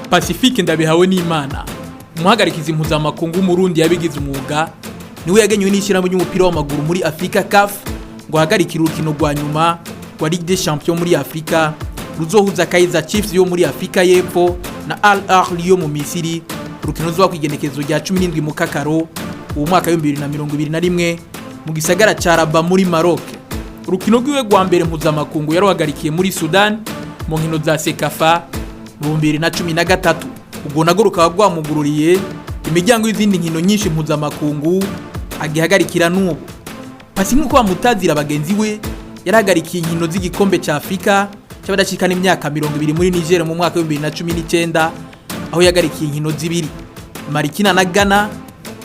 Pacifique Ndabihawe n'Imana umuhagarikizi mpuzamakungu w'umurundi yabigize umwuga niwe yagenywe n'ishyirahamwe ry'umupira w'amaguru muri Afrika CAF ngo ahagarikire urukino rwa nyuma rwa Ligue des Champions muri Afrika ruzohuza Kaizer Chiefs yo muri Afrika y'Epfo na Al Ahly yo mu Misiri. Urukino ruzoba kwigenekezo rya 17 mu Kakaro uwo mwaka wa 2021 mu gisagara ca Rabat muri Maroc. Urukino rwiwe rwa mbere mpuzamakungu yaruhagarikiye muri Sudan mu nkino za Sekafa mu 2013. Ubwo nago rukaba rwamugururiye imiryango y'izindi nkino nyinshi mpuzamakungu agihagarikira n'ubu. Pasi nk'uko bamutazira bagenzi we yarahagarikiye inkino z'igikombe ca Afrika cy'abadashikana imyaka 20 muri Niger mu mwaka wa 2019 aho yagarikiye inkino zibiri Marikina na Ghana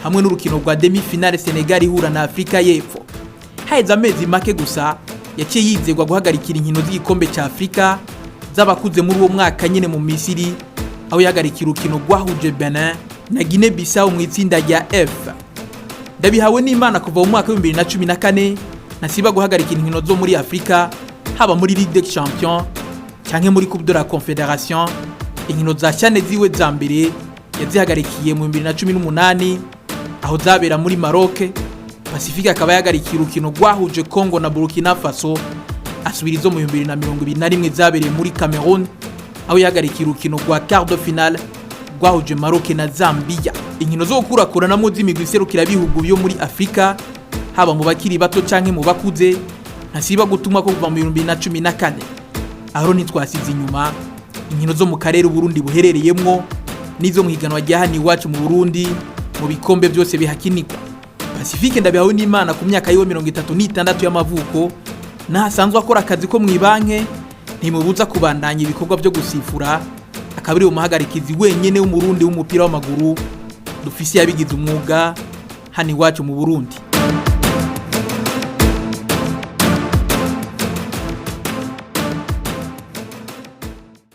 hamwe n'urukino rwa demi-finale Senegal ihura na Afrika y'Epfo. Haheze amezi make gusa yaciye yizegwa guhagarikira inkino z'igikombe ca Afrika z'abakuze muri uwo mwaka nyene mu Misiri aho yagarikira urukino rwahuje Benin na Guinea Bissau mu itsinda rya F. Ndabihawe n'Imana kuva mu mwaka wa 2014 nasiba guhagarikira inkino zo muri Afrika haba muri Ligue des Champions canke muri Coupe de la Confédération. Inkino za cyane ziwe za mbere yazihagarikiye mu 2018 aho zabera muri Maroc. Pacifique akaba yagarikira urukino rwahuje Congo na Burkina Faso asubirizo mu 2021 zabereye muri Cameroon aho yagarikira urukino rwa quart de finale rwahuje Maroc na Zambia. Inkino zo gukurakurana mu z'imigwi iserukira bihugu byo muri Afrika haba mu bakiri bato canke mu bakuze ntasiba gutuma ko kuva mu 2014 aho ntitwasize inyuma inkino zo mu karere Burundi buherereyemwo nizo muhiganwa rya hani wacu mu Burundi mu bikombe byose bihakinikwa. Pacifique Ndabihawe n'Imana ku myaka yiwe 36 y'amavuko nahasanzwe akora akazi ko mwibanke ntimubuza kubandanya ibikorwa byo gusifura akabiri umuhagarikizi wenyene w'umurundi w'umupira w'amaguru dufisi yabigize umwuga hani wacu mu Burundi.